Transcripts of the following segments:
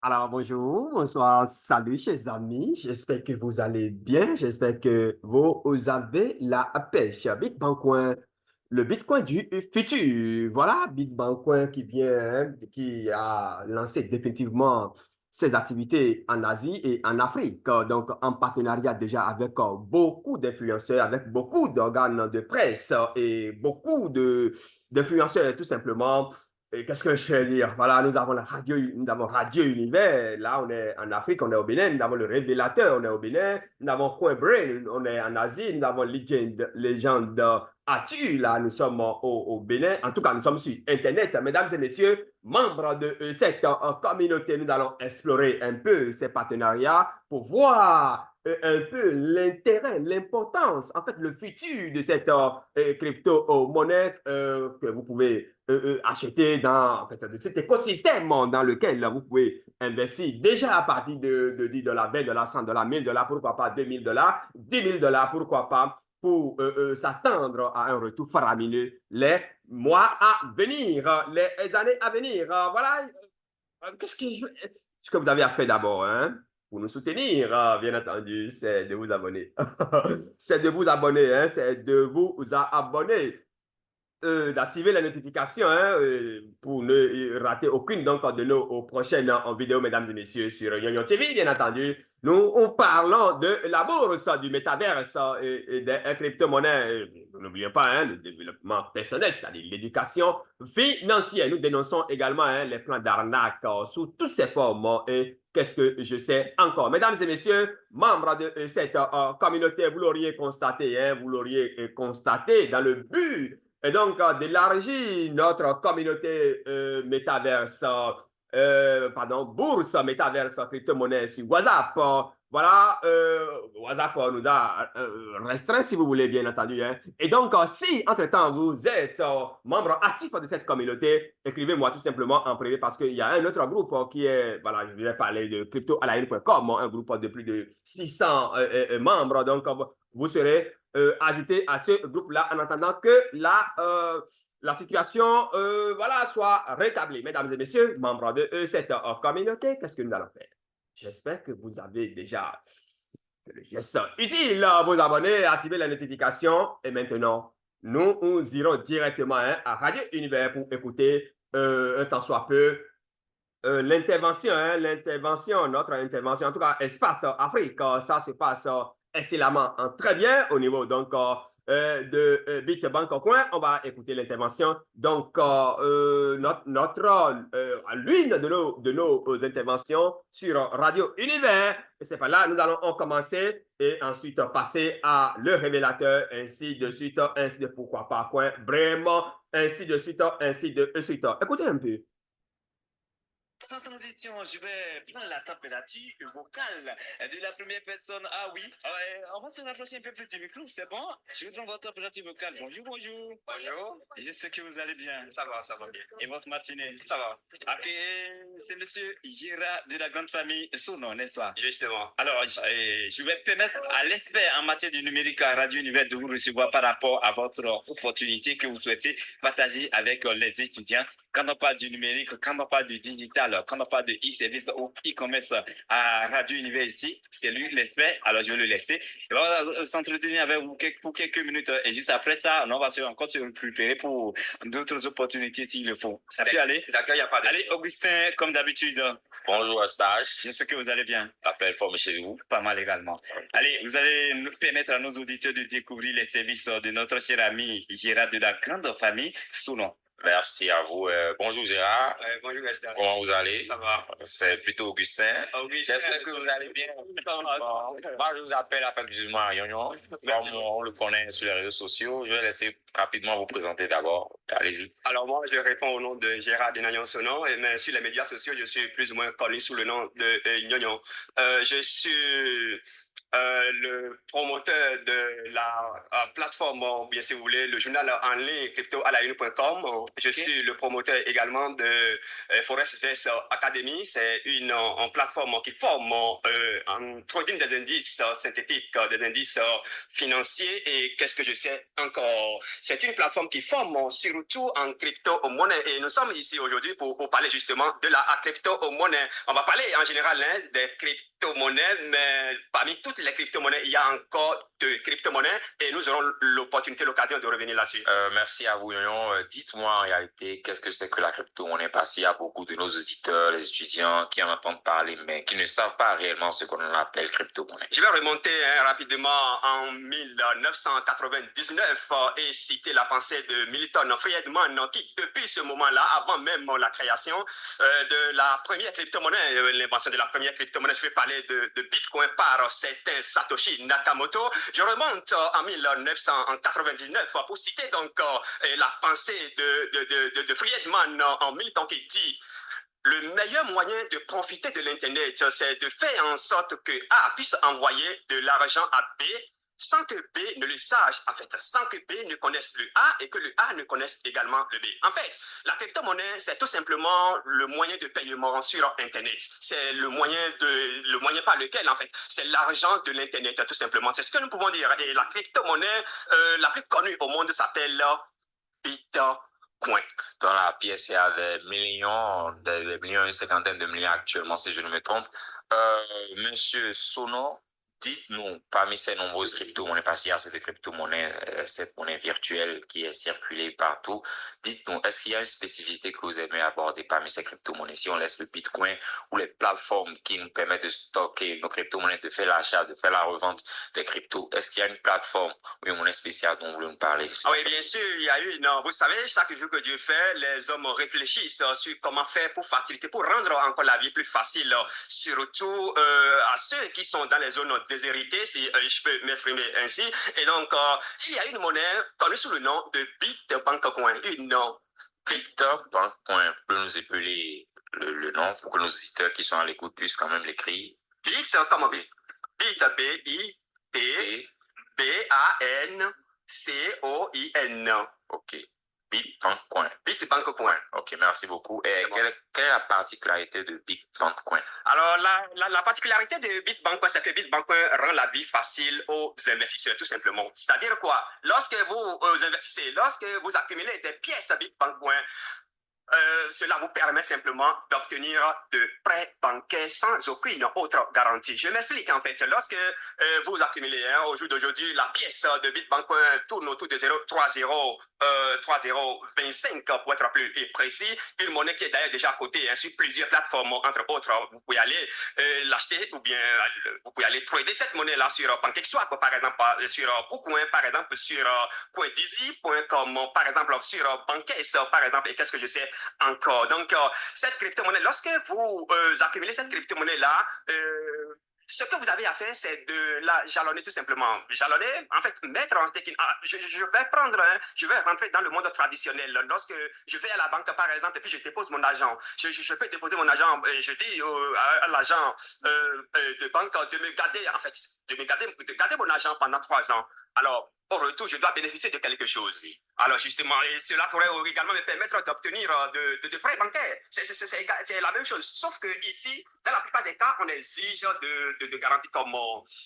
Alors, bonjour, bonsoir, salut, chers amis. J'espère que vous allez bien. J'espère que vous avez la pêche. Bitcoin, le Bitcoin du futur. Voilà, Bitcoin qui vient, qui a lancé définitivement ses activités en Asie et en Afrique. Donc, en partenariat déjà avec beaucoup d'influenceurs, avec beaucoup d'organes de presse et beaucoup d'influenceurs, tout simplement. Et qu'est-ce que je vais dire? Voilà, nous avons Radio Univers. Là, on est en Afrique, on est au Bénin. Nous avons le Révélateur, on est au Bénin. Nous avons Coin Brain, on est en Asie. Nous avons Légende Atu, là, nous sommes au Bénin. En tout cas, nous sommes sur Internet. Mesdames et messieurs, membres de cette communauté, nous allons explorer un peu ces partenariats pour voir un peu l'intérêt, l'importance, en fait, le futur de cette crypto-monnaie que vous pouvez acheter dans en fait, de cet écosystème dans lequel vous pouvez investir déjà à partir de 10 dollars, 20 dollars, 100 dollars, 1000 dollars, pourquoi pas 2000 dollars, 10 000 dollars, pourquoi pas, pour s'attendre à un retour faramineux les mois à venir, les années à venir. Voilà, ce que vous avez à faire d'abord, hein, pour nous soutenir, bien entendu, c'est de vous abonner. C'est de vous abonner, hein, c'est de vous abonner d'activer les notifications hein, pour ne rater aucune donc, de nos prochaines vidéos, mesdames et messieurs, sur YoYo TV, bien entendu. Nous parlons de la bourse, du métaverse et des crypto-monnaies. N'oublions pas hein, le développement personnel, c'est-à-dire l'éducation financière. Nous dénonçons également hein, les plans d'arnaque sous toutes ces formes. Et qu'est-ce que je sais encore? Mesdames et messieurs, membres de cette communauté, vous l'auriez constaté, hein, vous l'auriez constaté dans le but et donc, d'élargir notre communauté métaverse, pardon, bourse métaverse crypto-monnaie sur WhatsApp. Voilà, WhatsApp nous a restreint, si vous voulez, bien entendu. Hein. Et donc, si, entre-temps, vous êtes membre actif de cette communauté, écrivez-moi tout simplement en privé parce qu'il y a un autre groupe qui est, voilà, je vais parler de cryptoalign.com, un groupe de plus de 600 membres. Donc, vous serez ajouté à ce groupe-là en attendant que la situation voilà, soit rétablie. Mesdames et messieurs, membres de cette communauté, qu'est-ce que nous allons faire? J'espère que vous avez déjà fait le geste utile, vous abonner, activer les notifications. Et maintenant, nous irons directement hein, à Radio Univers pour écouter un temps soit peu l'intervention, hein, notre intervention, en tout cas, Espace Afrique, ça se passe excellemment, très bien au niveau donc de Bitbank au coin. On va écouter l'intervention. Donc, l'une de nos interventions sur Radio Univers. Et c'est par là, nous allons en commencer et ensuite passer à le révélateur, ainsi de suite, ainsi de pourquoi pas, coin, vraiment, ainsi de suite, ainsi de suite. Écoutez un peu. Sans transition, je vais prendre la température vocale de la première personne. Ah oui, on va se rapprocher un peu plus du micro, c'est bon? Je vous donne votre température vocale. Bonjour, bonjour. Bonjour. Je sais que vous allez bien. Ça va bien. Et votre matinée? Ça va. Ok, c'est monsieur Gérard de la grande famille Sonon, n'est-ce pas? Justement. Alors, je vais permettre à l'expert en matière du numérique à Radio Univers de vous recevoir par rapport à votre opportunité que vous souhaitez partager avec les étudiants quand on parle du numérique, quand on parle du digital, quand on parle de e-service ou e-commerce à Radio Univers ici, c'est lui l'expert, alors je vais le laisser. On va s'entretenir avec vous pour quelques minutes et juste après ça, on va encore se préparer pour d'autres opportunités s'il le faut. Ça peut aller? D'accord, il n'y a pas de... Allez, Augustin, comme d'habitude. Bonjour, Stage. Je sais que vous allez bien. Appel forme chez vous. Pas mal également. Allez, vous allez nous permettre à nos auditeurs de découvrir les services de notre cher ami Gérard de la grande famille Soulon. Merci à vous. Bonjour Gérard. Bonjour Esther. Comment vous allez? Ça va. C'est plutôt Augustin. Augustin. J'espère que vous allez bien. Bon, moi, je vous appelle affectueusement Yonyon. Comme on le connaît sur les réseaux sociaux, je vais laisser rapidement vous présenter d'abord. Allez-y. Alors moi, je réponds au nom de Gérard de Nagnon Sonon, mais sur les médias sociaux, je suis plus ou moins connu sous le nom de Nyonyon. Je suis le promoteur de la plateforme, ou bien si vous voulez, le journal en ligne cryptoalaune.com. Je suis le promoteur également de Forex Academy. C'est une plateforme qui forme en trading des indices synthétiques, des indices financiers. Et qu'est-ce que je sais encore? C'est une plateforme qui forme surtout en crypto-monnaie. Et nous sommes ici aujourd'hui pour parler justement de la crypto-monnaie. On va parler en général des crypto-monnaies, mais parmi toutes les crypto-monnaies, il y a encore de crypto-monnaies et nous aurons l'occasion de revenir là-dessus. Merci à vous, Yoyon. Dites-moi en réalité, qu'est-ce que c'est que la crypto-monnaie? Parce qu'il y a beaucoup de nos auditeurs, les étudiants qui en entendent parler, mais qui ne savent pas réellement ce qu'on appelle crypto-monnaie. Je vais remonter rapidement en 1999 et citer la pensée de Milton Friedman qui, depuis ce moment-là, avant même la création de la première crypto-monnaie, l'invention de la première crypto-monnaie, je vais parler de Bitcoin par certain Satoshi Nakamoto. Je remonte en 1999 pour citer donc la pensée de Friedman en Milton qui dit: le meilleur moyen de profiter de l'Internet, c'est de faire en sorte que A puisse envoyer de l'argent à B sans que B ne le sache, en fait, sans que B ne connaisse le A et que le A ne connaisse également le B. En fait, la crypto-monnaie, c'est tout simplement le moyen de paiement sur Internet. C'est le moyen par lequel, en fait, c'est l'argent de l'Internet, tout simplement. C'est ce que nous pouvons dire. Et la crypto-monnaie la plus connue au monde s'appelle Bitcoin. Dans la pièce, il y a des millions, une cinquantaine de millions actuellement, si je ne me trompe. Monsieur Sono, dites-nous, parmi ces nombreuses crypto-monnaies, parce qu'il y a cette crypto-monnaie, cette monnaie virtuelle qui est circulée partout, dites-nous, est-ce qu'il y a une spécificité que vous aimez aborder parmi ces crypto-monnaies? Si on laisse le Bitcoin ou les plateformes qui nous permettent de stocker nos crypto-monnaies, de faire l'achat, de faire la revente des cryptos, est-ce qu'il y a une plateforme ou une monnaie spéciale dont vous voulez nous parler? Oui, bien sûr, il y a une. Vous savez, chaque jour que Dieu fait, les hommes réfléchissent sur comment faire pour faciliter, pour rendre encore la vie plus facile, surtout à ceux qui sont dans les zones déshéritées, si je peux m'exprimer ainsi. Et donc, il y a une monnaie connue sous le nom de Bitcoin. Bitcoin, vous pouvez nous épeler le nom pour que nos auditeurs qui sont à l'écoute puissent quand même l'écrire. Bit, comment B? Bit, B-I-T, B-A-N-C-O-I-N. OK. Bitcoin. Bitcoin. OK, merci beaucoup. Et quelle est la particularité de Bitcoin? Alors, la particularité de Bitcoin, c'est que Bitcoin rend la vie facile aux investisseurs, tout simplement. C'est-à-dire quoi? Lorsque vous investissez, lorsque vous accumulez des pièces Bitcoin, cela vous permet simplement d'obtenir de prêts bancaires sans aucune autre garantie. Je m'explique en fait. Lorsque vous accumulez au jour d'aujourd'hui, la pièce de Bitcoin tourne autour de 3025 pour être plus précis. Une monnaie qui est d'ailleurs déjà cotée sur plusieurs plateformes, entre autres. Vous pouvez aller l'acheter ou bien vous pouvez aller trader cette monnaie-là sur PancakeSwap, par exemple, sur KuCoin, par exemple, sur CoinDeezy.com, par exemple, sur Bancase, par exemple, et qu'est-ce que je sais encore. Donc, cette crypto-monnaie, lorsque vous accumulez cette crypto-monnaie-là, ce que vous avez à faire, c'est de la jalonner tout simplement. Jalonner, en fait, mettre en staking. Je vais rentrer dans le monde traditionnel. Lorsque je vais à la banque, par exemple, et puis je dépose mon argent, je peux déposer mon argent, et je dis à l'agent de banque de me garder, en fait, de garder mon argent pendant 3 ans. Alors, au retour, je dois bénéficier de quelque chose. Alors, justement, cela pourrait également me permettre d'obtenir de prêts bancaires. C'est la même chose. Sauf que ici, dans la plupart des cas, on exige de garanties comme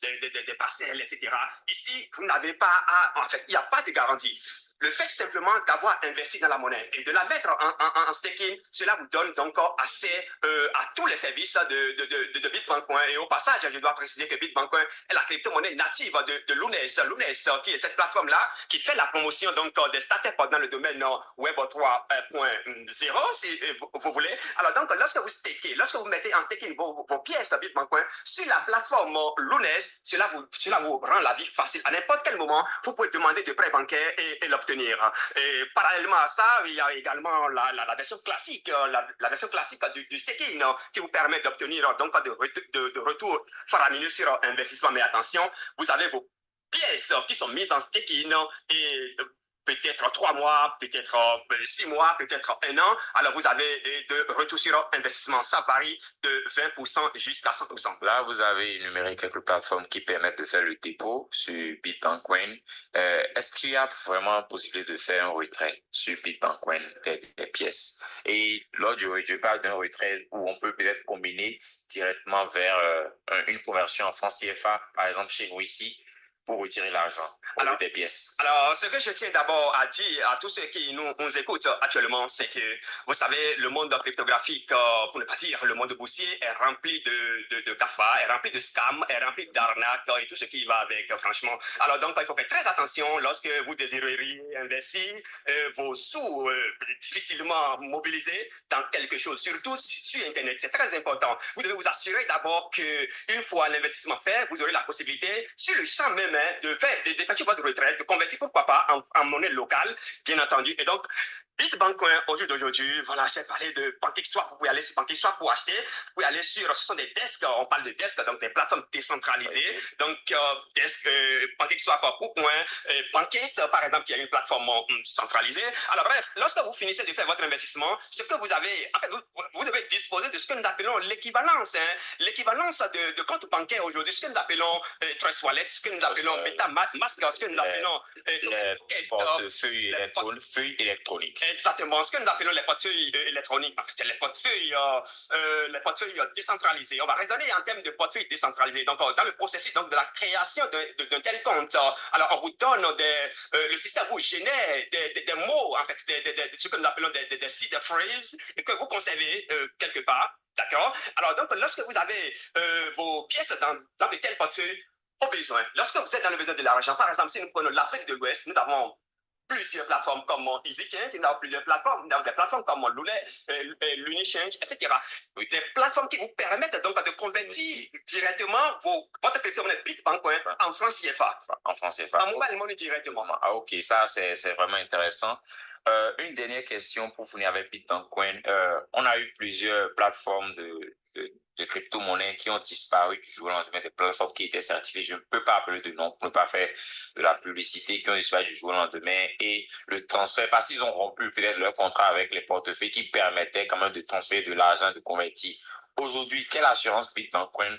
des parcelles, etc. Ici, vous n'avez pas en fait, il n'y a pas de garantie. Le fait simplement d'avoir investi dans la monnaie et de la mettre en staking, cela vous donne donc accès à tous les services de Bitcoin. Et au passage, je dois préciser que Bitcoin est la crypto-monnaie native de Lunes. Lunes, qui est cette plateforme-là, qui fait la promotion donc des startups dans le domaine Web 3.0, si vous voulez. Alors donc, lorsque vous mettez en staking vos pièces Bitcoin sur la plateforme Lunes, cela vous rend la vie facile. À n'importe quel moment, vous pouvez demander de prêts bancaires et l'obtenir. Et parallèlement à ça, il y a également la version classique, la version classique du staking qui vous permet d'obtenir donc de retour faramineux sur investissement. Mais attention, vous avez vos pièces qui sont mises en staking et peut-être 3 mois, peut-être 6 mois, peut-être 1 an. Alors, vous avez de retour sur investissement. Ça varie de 20% jusqu'à 100%. Là, vous avez énuméré quelques plateformes qui permettent de faire le dépôt sur BitBankCoin. Est-ce qu'il y a vraiment possibilité de faire un retrait sur BitBankCoin des pièces? Et lors du retrait, je parle d'un retrait où on peut peut-être combiner directement vers une conversion en francs CFA, par exemple chez nous ici, pour retirer l'argent des pièces. Alors, ce que je tiens d'abord à dire à tous ceux qui nous écoutent actuellement, c'est que, vous savez, le monde cryptographique, pour ne pas dire le monde boursier, est rempli de CAFA, est rempli de scams, est rempli d'arnaques et tout ce qui va avec, franchement. Alors, donc, il faut faire très attention lorsque vous désireriez investir vos sous difficilement mobilisés dans quelque chose, surtout sur Internet. C'est très important. Vous devez vous assurer d'abord qu'une fois l'investissement fait, vous aurez la possibilité, sur le champ même, de faire d'effectuer votre retraite, de convertir, pourquoi pas, en monnaie locale, bien entendu. Et donc, BitBankCoin, au jour d'aujourd'hui, voilà, j'ai parlé de PancakeSwap. Vous pouvez aller sur PancakeSwap pour acheter. Vous pouvez aller sur, ce sont des desks, on parle de desks, donc des plateformes décentralisées. Donc, PancakeSwap pour point, Pancase, par exemple, qui est une plateforme centralisée. Alors, bref, lorsque vous finissez de faire votre investissement, ce que vous avez, en fait, vous devez disposer de ce que nous appelons l'équivalence. L'équivalence de compte bancaire aujourd'hui, ce que nous appelons Trust Wallet, ce que nous appelons MetaMask, ce que nous appelons les portefeuilles électroniques. Exactement, ce que nous appelons les portefeuilles électroniques, en fait, c'est les portefeuilles décentralisés. On va raisonner en termes de portefeuilles décentralisés. Donc, dans le processus donc, de la création d'un tel compte, alors on vous donne le système vous génère des mots, en fait, ce que nous appelons des seed phrases, et que vous conservez quelque part. D'accord? Alors, donc, lorsque vous avez vos pièces dans de tels portefeuilles, au besoin, lorsque vous êtes dans le besoin de l'argent, par exemple, si nous prenons l'Afrique de l'Ouest, nous avons plusieurs plateformes comme EasyChange, nous avons plusieurs plateformes, nous avons des plateformes comme Loulet, LuniChange, etc. Des plateformes qui vous permettent donc de convertir directement votre crypto-monnaie BitBankCoin en francs CFA. En francs CFA. En mobile money directement. Ah, ok, ça c'est vraiment intéressant. Une dernière question pour finir avec BitBankCoin. On a eu plusieurs plateformes de crypto-monnaies qui ont disparu du jour au lendemain, des plateformes qui étaient certifiées. Je ne peux pas appeler de nom pour ne pas faire de la publicité, qui ont disparu du jour au lendemain, et le transfert, parce qu'ils ont rompu peut-être leur contrat avec les portefeuilles qui permettaient quand même de transférer de l'argent, de convertir. Aujourd'hui, quelle assurance BitBankCoin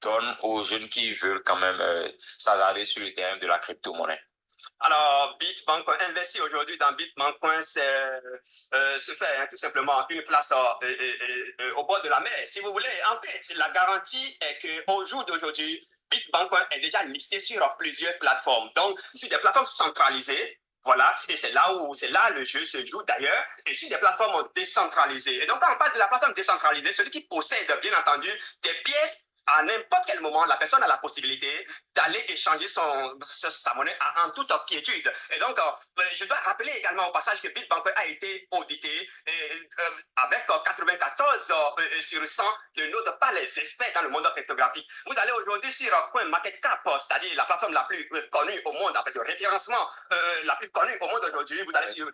donne aux jeunes qui veulent quand même s'hasarder sur le terrain de la crypto-monnaie? Alors, BitBankCoin, investir aujourd'hui dans BitBankCoin, c'est se faire tout simplement une place au bord de la mer. Si vous voulez, en fait, la garantie est qu'au jour d'aujourd'hui, BitBankCoin est déjà listé sur plusieurs plateformes. Donc, sur des plateformes centralisées, voilà, c'est là le jeu se joue d'ailleurs, et sur des plateformes décentralisées. Et donc, quand on parle de la plateforme décentralisée, celui qui possède, bien entendu, des pièces, à n'importe quel moment, la personne a la possibilité d'aller échanger sa monnaie en toute quiétude. Et donc, je dois rappeler également au passage que BitBankCoin a été audité avec 94 sur 100 de notes par les experts dans le monde cryptographique. Vous allez aujourd'hui sur CoinMarketCap, c'est-à-dire la plateforme la plus connue au monde, en fait, de référencement la plus connue au monde aujourd'hui. Vous allez sur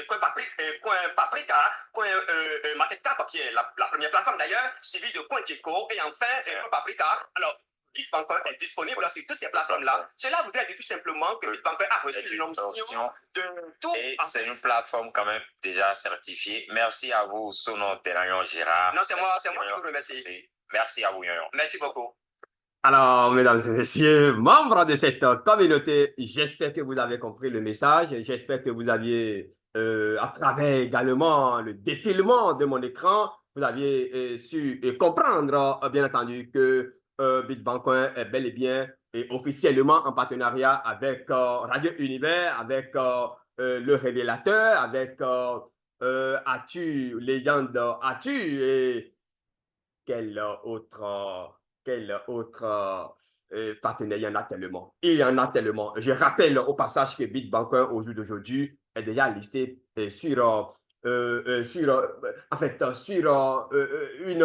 CoinPaprika, CoinMarketCap, qui est la première plateforme d'ailleurs, suivie de CoinGecko, et enfin Paprika. Alors, BitBankCoin est disponible sur toutes ces plateformes-là. Cela voudrait dire tout simplement que BitBankCoin a reçu une option de tout. Et c'est une plateforme quand même déjà certifiée. Merci à vous, Sono Terayon Gérard. Non, c'est moi qui vous remercie. Merci à vous, Yoyon. Merci beaucoup. Alors, mesdames et messieurs, membres de cette communauté, j'espère que vous avez compris le message. J'espère que vous aviez, à travers également le défilement de mon écran, vous aviez su comprendre, bien entendu, que BitBankCoin est bel et bien et officiellement en partenariat avec Radio Univers, avec le révélateur, avec Atu, légende Atu, et quel autre partenaire? Il y en a tellement. Il y en a tellement. Je rappelle au passage que BitBankCoin, au jour d'aujourd'hui, est déjà listé sur une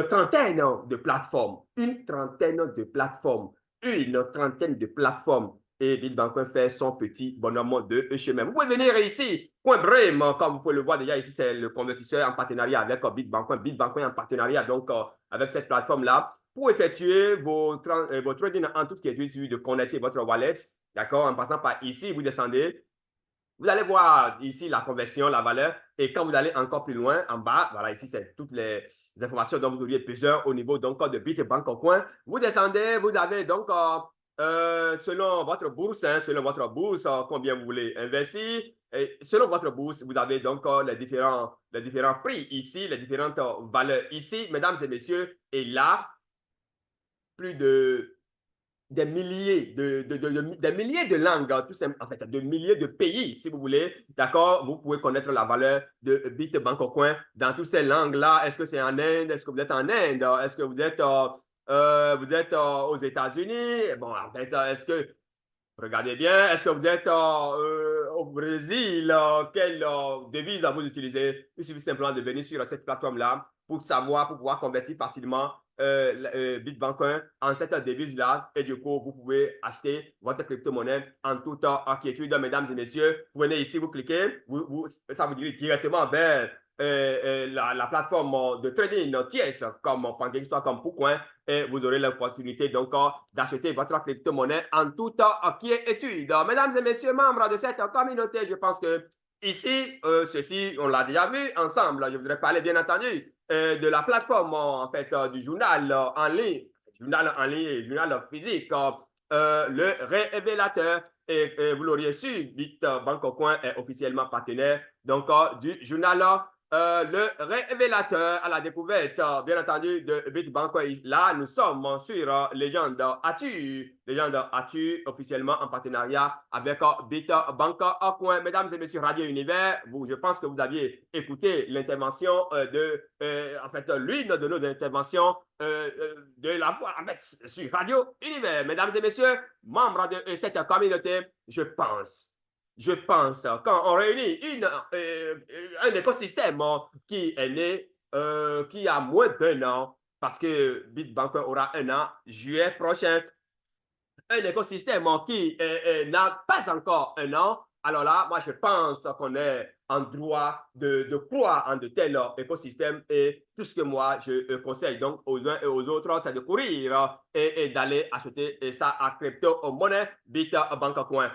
trentaine de plateformes. Une trentaine de plateformes. Et BitBankCoin fait son petit bonhomme de chemin. Vous pouvez venir ici, Coin Brame, comme vous pouvez le voir déjà ici, c'est le convertisseur en partenariat avec BitBankCoin. BitBankCoin en partenariat donc avec cette plateforme-là pour effectuer vos trading en toute quiétude, de connecter votre wallet. D'accord? En passant par ici, vous descendez. Vous allez voir ici la conversion, la valeur. Et quand vous allez encore plus loin, en bas, voilà, ici, c'est toutes les informations dont vous auriez besoin au niveau donc de Bitbank au coin. Vous descendez, vous avez donc, selon votre bourse, combien vous voulez investir. Et selon votre bourse, vous avez donc les différents prix ici, les différentes valeurs ici, mesdames et messieurs. Et là, plus de des milliers des milliers de langues, tout simplement, en fait, de milliers de pays, si vous voulez, d'accord, vous pouvez connaître la valeur de Bitbank au coin dans toutes ces langues-là. Est-ce que c'est en Inde? Est-ce que vous êtes en Inde? Est-ce que vous êtes, aux États-Unis? Bon, en fait, est-ce que, regardez bien, est-ce que vous êtes au Brésil? Quelle devise vous utilisez? Il suffit simplement de venir sur cette plateforme-là pour savoir, pour pouvoir convertir facilement Bitbank en cette devise-là. Et du coup, vous pouvez acheter votre crypto-monnaie en toute quiétude. Mesdames et messieurs, vous venez ici, vous cliquez, ça vous dirige directement vers la plateforme de trading tierce comme PancakeSwap, comme Poucoin, et vous aurez l'opportunité donc d'acheter votre crypto-monnaie en toute quiétude. Mesdames et messieurs, membres de cette communauté, je pense que ici, ceci, on l'a déjà vu ensemble. Je voudrais parler, bien entendu, de la plateforme, en fait, du journal en ligne et journal physique, le révélateur. Et vous l'auriez su, Bitbank au coin est officiellement partenaire donc du journal le révélateur à la découverte, bien entendu, de Bitbank. Là, nous sommes sur Légende Atu. Légende Atu, officiellement en partenariat avec Bitbank au coin. Mesdames et messieurs, Radio Univers, je pense que vous aviez écouté l'intervention en fait, l'une de nos interventions de la fois en fait, sur Radio Univers. Mesdames et messieurs, membres de cette communauté, je pense, quand on réunit un écosystème qui est né, qui a moins d'1 an, parce que Bitbank aura 1 an, juillet prochain, un écosystème qui n'a pas encore 1 an, alors là, moi, je pense qu'on est en droit de croire en de tels écosystèmes et tout ce que moi, je conseille donc aux uns et aux autres, c'est de courir et d'aller acheter ça à crypto-monnaie Bitbank Coin.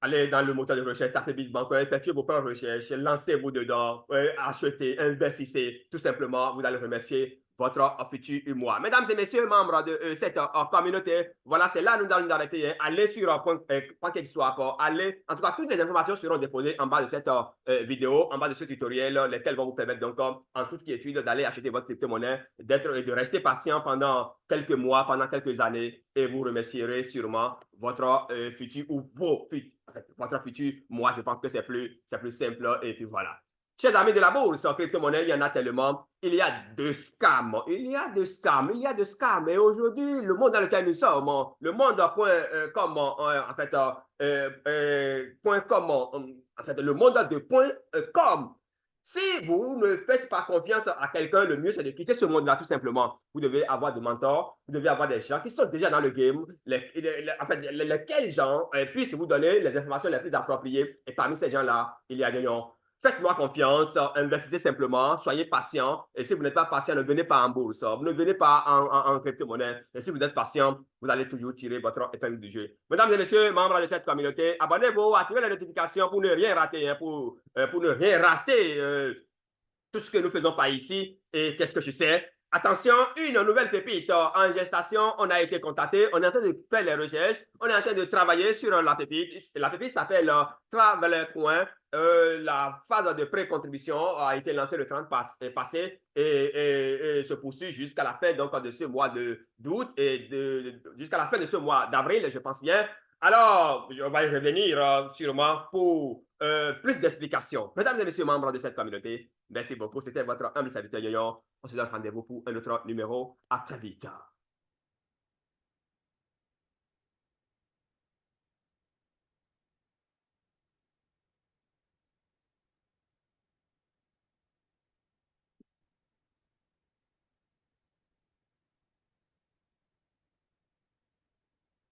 Allez dans le moteur de recherche, tapez Bitbank, effectuez vos propres recherches, lancez-vous dedans, achetez, investissez. Tout simplement, vous allez remercier votre futur moi. Mesdames et messieurs, membres de cette communauté, voilà, c'est là que nous allons nous arrêter. Hein. Allez sur PancakeSwap, allez, en tout cas, toutes les informations seront déposées en bas de cette vidéo, en bas de ce tutoriel, lesquels vont vous permettre donc, en toute quiétude, d'aller acheter votre crypto-monnaie, de rester patient pendant quelques mois, pendant quelques années, et vous remercierez sûrement votre futur ou votre futur. Moi, je pense que c'est plus simple, et puis voilà. Chers amis de la bourse, en crypto-monnaie, il y en a tellement. Il y a de scams. Et aujourd'hui, le monde dans lequel nous sommes, le monde le monde de .com. Si vous ne faites pas confiance à quelqu'un, le mieux, c'est de quitter ce monde-là, tout simplement. Vous devez avoir des mentors, vous devez avoir des gens qui sont déjà dans le game, lesquels gens puissent vous donner les informations les plus appropriées. Et parmi ces gens-là, il y a des gens. Faites-moi confiance, investissez simplement, soyez patient. Et si vous n'êtes pas patient, ne venez pas en bourse, ne venez pas en crypto-monnaie. Et si vous êtes patient, vous allez toujours tirer votre épingle du jeu. Mesdames et messieurs, membres de cette communauté, abonnez-vous, activez les notifications pour ne rien rater, hein, pour ne rien rater tout ce que nous faisons par ici. Et qu'est-ce que je sais? Attention, une nouvelle pépite en gestation. On a été contacté. On est en train de faire les recherches. On est en train de travailler sur la pépite. La pépite s'appelle Traveler Coin. La phase de pré-contribution a été lancée le 30 passé et se poursuit jusqu'à la fin donc, de ce mois d'août et jusqu'à la fin de ce mois d'avril, je pense bien. Alors, on va y revenir sûrement pour plus d'explications. Mesdames et messieurs, membres de cette communauté, merci beaucoup. C'était votre humble serviteur Yoyon. On se donne rendez-vous pour un autre numéro. À très vite.